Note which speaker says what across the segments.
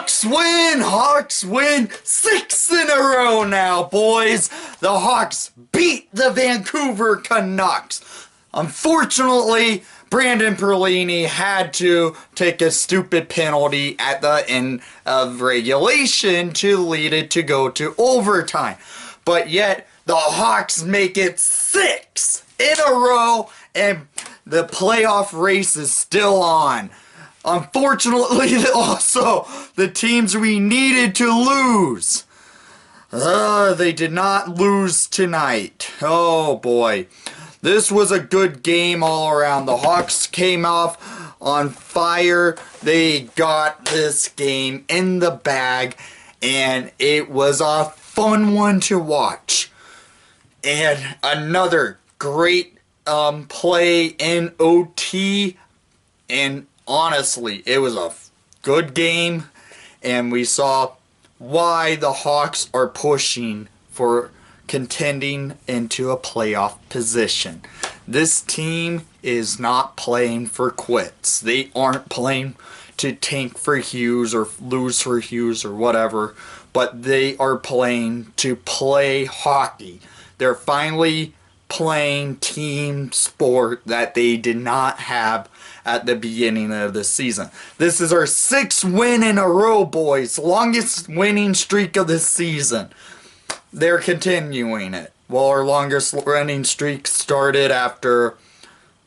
Speaker 1: Hawks win! Hawks win 6 in a row now, boys! The Hawks beat the Vancouver Canucks. Unfortunately, Brandon Perlini had to take a stupid penalty at the end of regulation to lead it to go to overtime. But yet, the Hawks make it 6 in a row, and the playoff race is still on. Unfortunately, also, the teams we needed to lose. They did not lose tonight. Oh boy. This was a good game all around. The Hawks came off on fire. They got this game in the bag, and it was a fun one to watch. And another great play in OT, and honestly, it was a good game, and we saw why the Hawks are pushing for contending into a playoff position. This team is not playing for quits. They aren't playing to tank for Hughes or lose for Hughes or whatever, but they are playing to play hockey. They're finally playing team sport that they did not have at the beginning of the season. This is our 6th win in a row, boys. Longest winning streak of the season. They're continuing it. Well, our longest running streak started after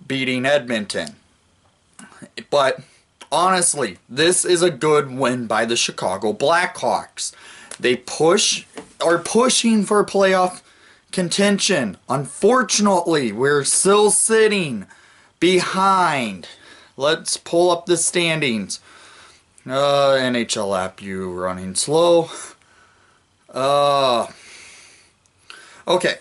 Speaker 1: beating Edmonton. But honestly, this is a good win by the Chicago Blackhawks. They are pushing for playoff contention. Unfortunately, we're still sitting behind. Let's pull up the standings. NHL app, you running slow. Okay.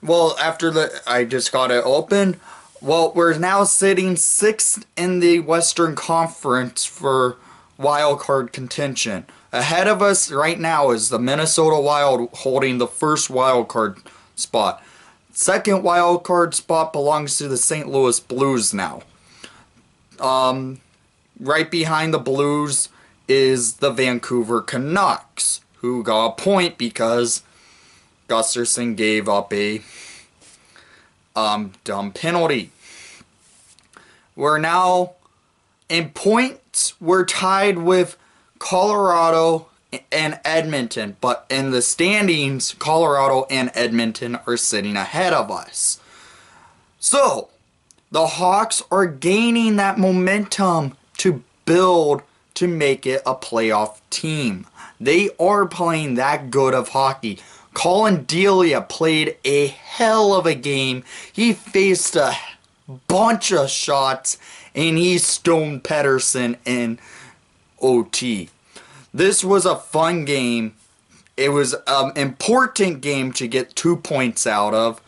Speaker 1: Well, I just got it open. Well, we're now sitting 6th in the Western Conference for wildcard contention. Ahead of us right now is the Minnesota Wild holding the first wildcard spot. Second wildcard spot belongs to the St. Louis Blues now. Right behind the Blues is the Vancouver Canucks, who got a point because Gustafsson gave up a dumb penalty. We're now in points. We're tied with Colorado and Edmonton, but in the standings, Colorado and Edmonton are sitting ahead of us. So, the Hawks are gaining that momentum to build to make it a playoff team. They are playing that good of hockey. Colin Delia played a hell of a game. He faced a bunch of shots, and he stoned Pedersen in OT. This was a fun game. It was an important game to get 2 points out of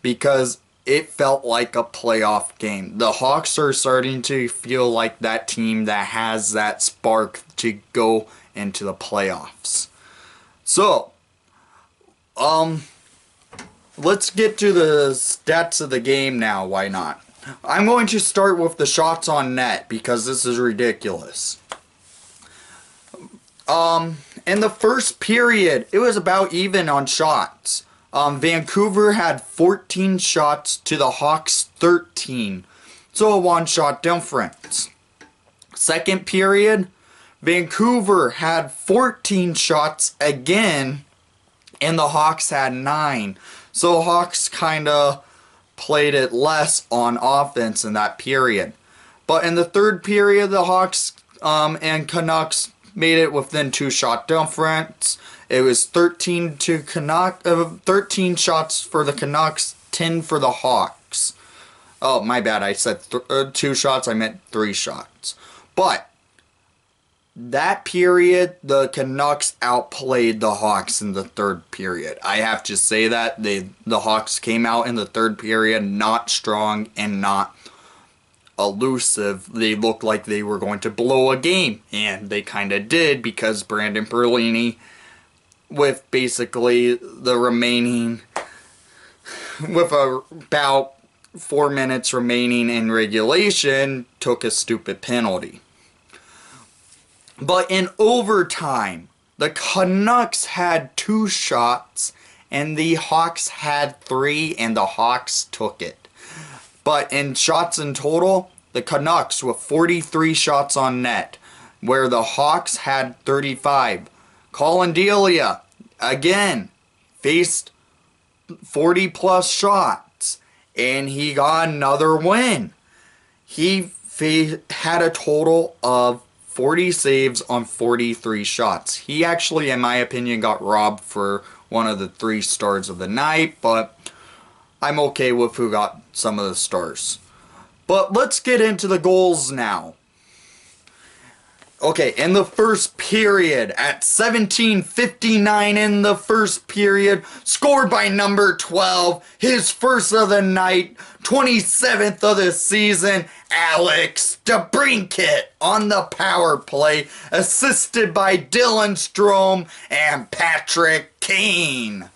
Speaker 1: because it felt like a playoff game. The Hawks are starting to feel like that team that has that spark to go into the playoffs. So, let's get to the stats of the game now. Why not? I'm going to start with the shots on net because this is ridiculous. In the first period, it was about even on shots. Vancouver had 14 shots to the Hawks 13. So a 1-shot difference. Second period, Vancouver had 14 shots again, and the Hawks had 9. So Hawks kind of played it less on offense in that period. But in the third period, the Hawks and Canucks made it within 2-shot difference. It was 13 shots for the Canucks, 10 for the Hawks. Oh, my bad. I said 2 shots. I meant 3 shots. But that period, the Canucks outplayed the Hawks in the third period. I have to say that. The Hawks came out in the third period not strong and not elusive. They looked like they were going to blow a game, and they kind of did because Brandon Perlini, with basically the remaining, with about 4 minutes remaining in regulation, took a stupid penalty. But in overtime, the Canucks had 2 shots and the Hawks had 3, and the Hawks took it. But in shots in total, the Canucks with 43 shots on net, where the Hawks had 35. Colin Delia, again, faced 40 plus shots, and he got another win. He had a total of 40 saves on 43 shots. He actually, in my opinion, got robbed for one of the 3 stars of the night, but I'm okay with who got some of the stars. But let's get into the goals now. Okay, in the first period, at 17:59 in the first period, scored by number 12, his first of the night, 27th of the season, Alex DeBrincat on the power play, assisted by Dylan Strome and Patrick Kane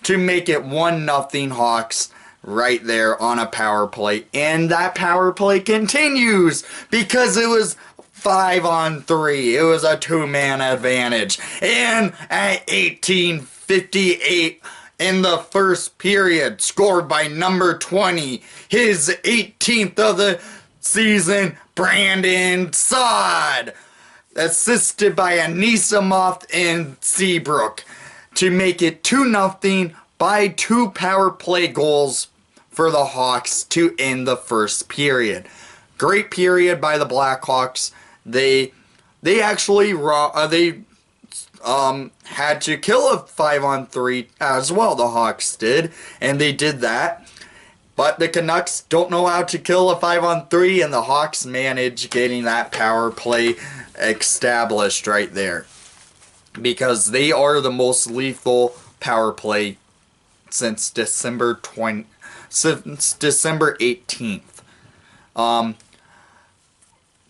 Speaker 1: to make it 1-0 Hawks right there on a power play. And that power play continues because it was 5-on-3. It was a 2-man advantage. And at 18:58 in the first period, scored by number 20, his 18th of the season, Brandon Saad, assisted by Anisimov and Seabrook to make it 2-0 by 2 power play goals for the Hawks to end the first period. Great period by the Blackhawks. They actually had to kill a 5-on-3 as well, the Hawks did, and they did that. But the Canucks don't know how to kill a 5-on-3, and the Hawks managed getting that power play established right there. Because they are the most lethal power play since December 18th.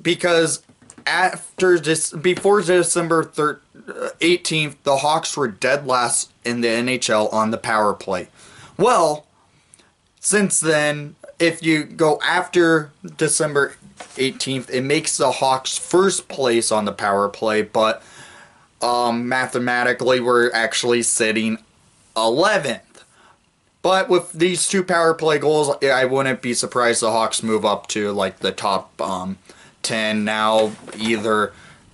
Speaker 1: Because before December 18th, the Hawks were dead last in the NHL on the power play. Well, since then, if you go after December 18th, it makes the Hawks first place on the power play, but mathematically we're actually sitting 11th. But with these 2 power play goals, I wouldn't be surprised the Hawks move up to like the top 10 now, either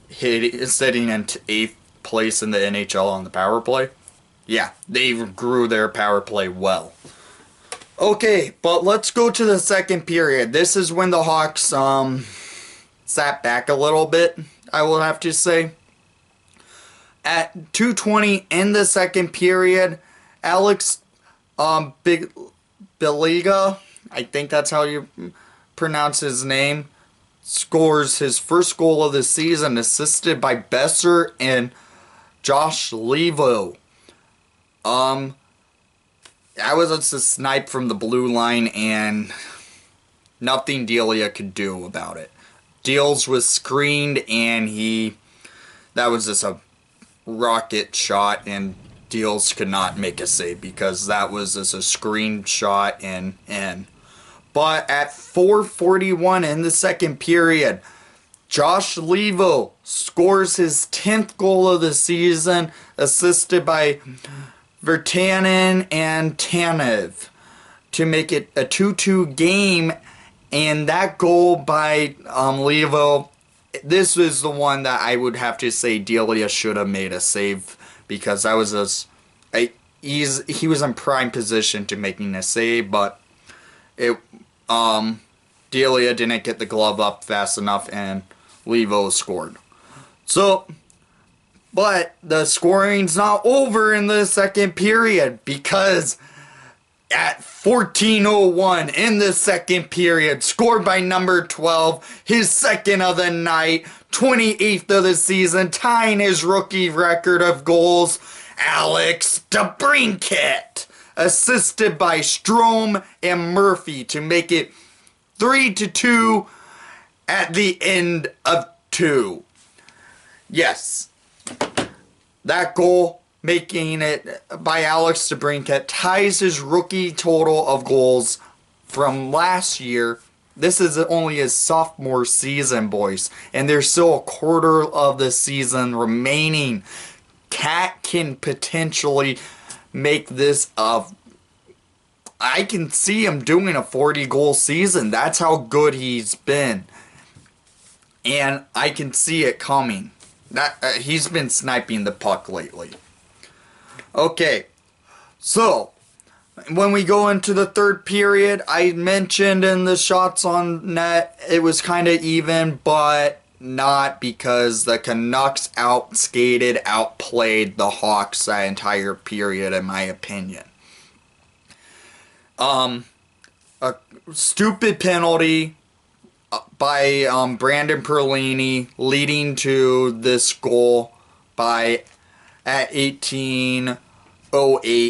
Speaker 1: sitting in 8th place in the NHL on the power play. Yeah, they grew their power play well. Okay, but let's go to the second period. This is when the Hawks sat back a little bit, I will have to say. At 2:20 in the second period, Alex Biliga, I think that's how you pronounce his name, scores his first goal of the season, assisted by Besser and Josh Levo. That was just a snipe from the blue line, and nothing Delia could do about it. Deals was screened, and that was just a rocket shot, and Deals could not make a save because that was just a screen shot and in. But at 4:41 in the second period, Josh Levo scores his 10th goal of the season, assisted by Virtanen and Tanev, to make it a 2-2 game. And that goal by Levo, this was the one that I would have to say Delia should have made a save, because that was he was in prime position to making a save, but Delia didn't get the glove up fast enough, and Levo scored. So, but the scoring's not over in the second period, because at 14:01 in the second period, scored by number 12, his second of the night, 28th of the season, tying his rookie record of goals, Alex DeBrincat, assisted by Strome and Murphy to make it 3-2 at the end of 2. Yes, that goal, making it by Alex DeBrincat, ties his rookie total of goals from last year this is only his sophomore season, boys, and there's still a quarter of the season remaining. Cat can potentially make this I can see him doing a 40-goal season. That's how good he's been. And I can see it coming. He's been sniping the puck lately. Okay, so when we go into the third period, I mentioned in the shots on net, it was kind of even, but not, because the Canucks outplayed the Hawks that entire period, in my opinion. A stupid penalty by Brandon Perlini leading to this goal at 18:08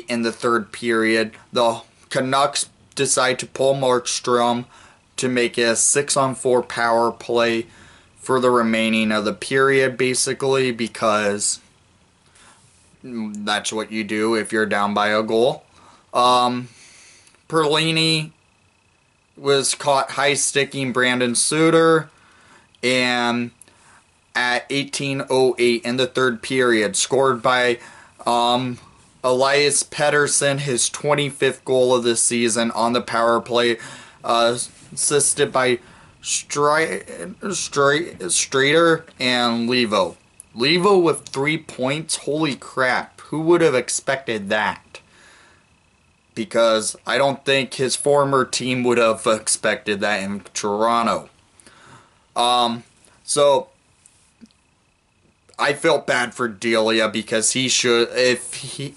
Speaker 1: in the third period. The Canucks decide to pull Markstrom to make it a 6-on-4 power play for the remaining of the period, basically, because that's what you do if you're down by a goal. Perlini was caught high-sticking Brandon Suter, and at 18:08 in the third period, scored by Elias Pettersson, his 25th goal of the season on the power play, assisted by Streeter and Levo. Levo with 3 points, holy crap, who would have expected that? Because I don't think his former team would have expected that in Toronto. So I felt bad for Delia, because if he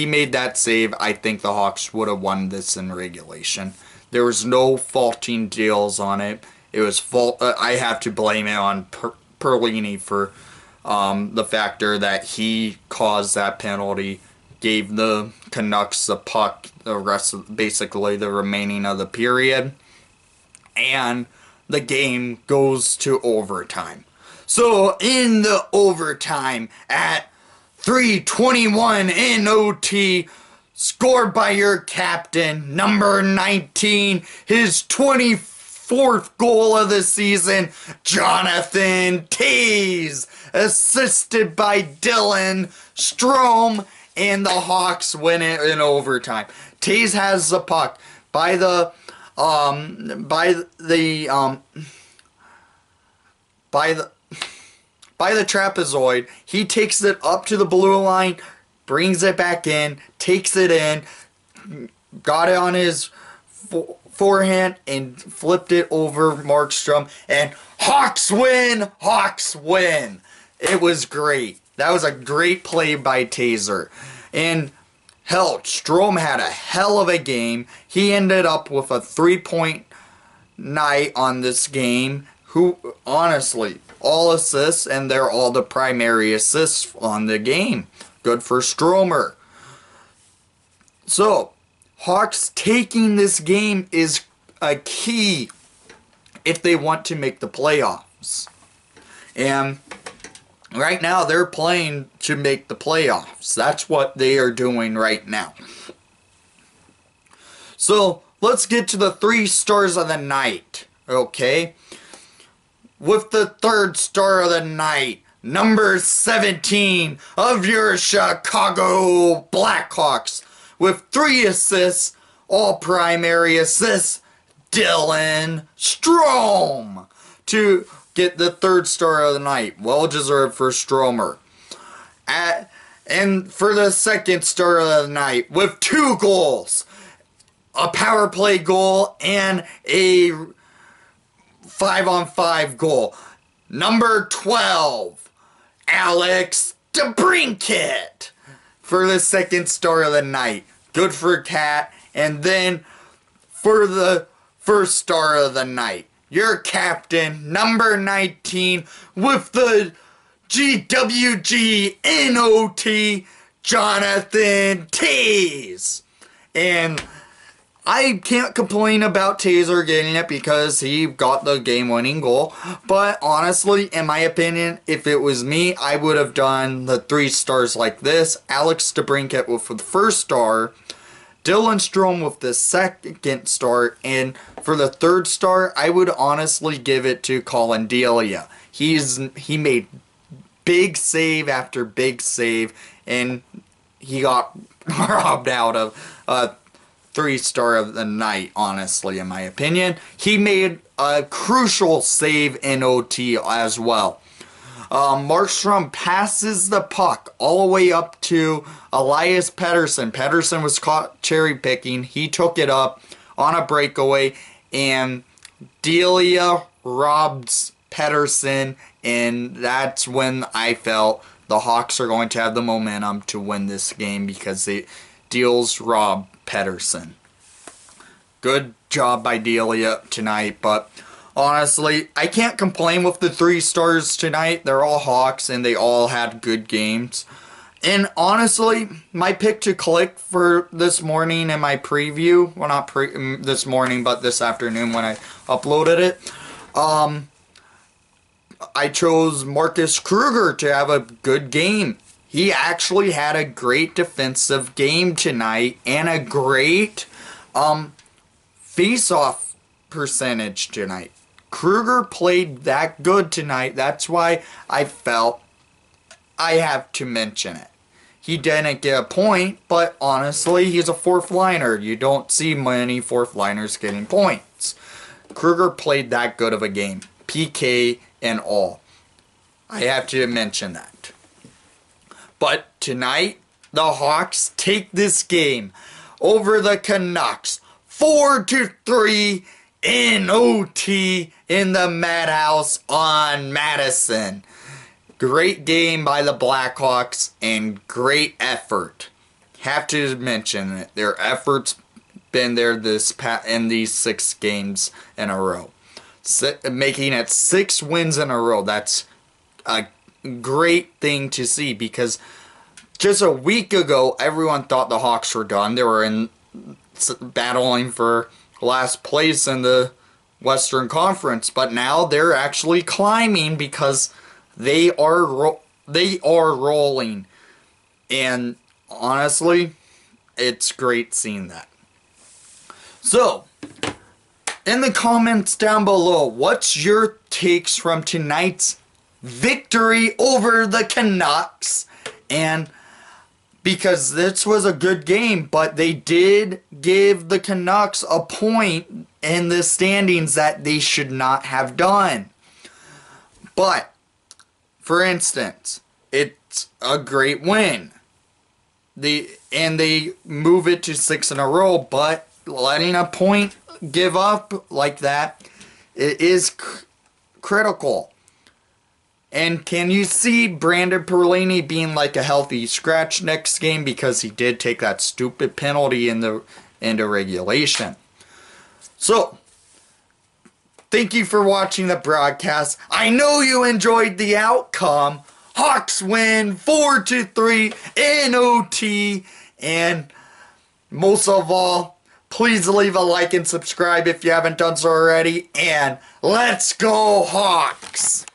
Speaker 1: made that save, I think the Hawks would have won this in regulation. There was no faulting deals on it. It was I have to blame it on Perlini for the factor that he caused that penalty, gave the Canucks the puck basically the remaining of the period, and the game goes to overtime. So in the overtime at 3:21 in OT, scored by your captain, number 19, his 24th goal of the season, Jonathan Toews, assisted by Dylan Strome, and the Hawks win it in overtime. Toews has the puck by the trapezoid. He takes it up to the blue line, brings it back in, takes it in, got it on his forehand, and flipped it over Markstrom, and Hawks win! Hawks win! It was great. That was a great play by Taser. And hell, Strome had a hell of a game. He ended up with a 3-point night on this game. Who, honestly, all assists, and they're all the primary assists on the game. Good for Stromer. So, Hawks taking this game is a key if they want to make the playoffs. And right now, they're playing to make the playoffs. That's what they are doing right now. So, let's get to the 3 stars of the night, okay? With the 3rd star of the night, number 17 of your Chicago Blackhawks, with 3 assists, all primary assists, Dylan Strome, to get the 3rd star of the night. Well deserved for Stromer. And for the 2nd star of the night, with 2 goals, a power play goal and a 5-on-5 goal, number 12, Alex DeBrincat, for the 2nd star of the night. Good for Cat. And then for the 1st star of the night, your captain, number 19, with the GWG NOT, Jonathan Toews. And I can't complain about Taser getting it because he got the game-winning goal. But honestly, in my opinion, if it was me, I would have done the 3 stars like this. Alex DeBrincat with the 1st star, Dylan Strome with the second start, and for the third start, I would honestly give it to Colin Delia. He made big save after big save, and he got robbed out of a 3-star of the night, honestly, in my opinion. He made a crucial save in OT as well. Markstrom passes the puck all the way up to Elias Pettersson. Pettersson was caught cherry picking. He took it up on a breakaway, and Delia robs Pettersson, and that's when I felt the Hawks are going to have the momentum to win this game because Deals robbed Pettersson. Good job by Delia tonight, but honestly, I can't complain with the 3 stars tonight. They're all Hawks, and they all had good games. And honestly, my pick to click for this morning in my preview, well, not this morning, but this afternoon when I uploaded it, I chose Marcus Kruger to have a good game. He actually had a great defensive game tonight and a great face-off percentage tonight. Kruger played that good tonight. That's why I felt I have to mention it. He didn't get a point, but honestly, he's a 4th liner. You don't see many 4th liners getting points. Kruger played that good of a game. PK and all. I have to mention that. But tonight, the Hawks take this game over the Canucks 4-3 in OT in the Madhouse on Madison. Great game by the Blackhawks and great effort. Have to mention it. Their effort's been there in these 6 games in a row. Making it 6 wins in a row. That's a great thing to see because just a week ago, everyone thought the Hawks were done. They were battling for last place in the Western Conference, but now they're actually climbing because they are rolling. And honestly, it's great seeing that. So, in the comments down below, what's your takes from tonight's victory over the Canucks? And because this was a good game, but they did give the Canucks a point in the standings that they should not have done. But, for instance, it's a great win. And they move it to 6 in a row, but letting a point give up like that, it is critical. And can you see Brandon Perlini being like a healthy scratch next game because he did take that stupid penalty in the regulation? So, thank you for watching the broadcast. I know you enjoyed the outcome. Hawks win 4-3 in OT. And most of all, please leave a like and subscribe if you haven't done so already. And let's go Hawks!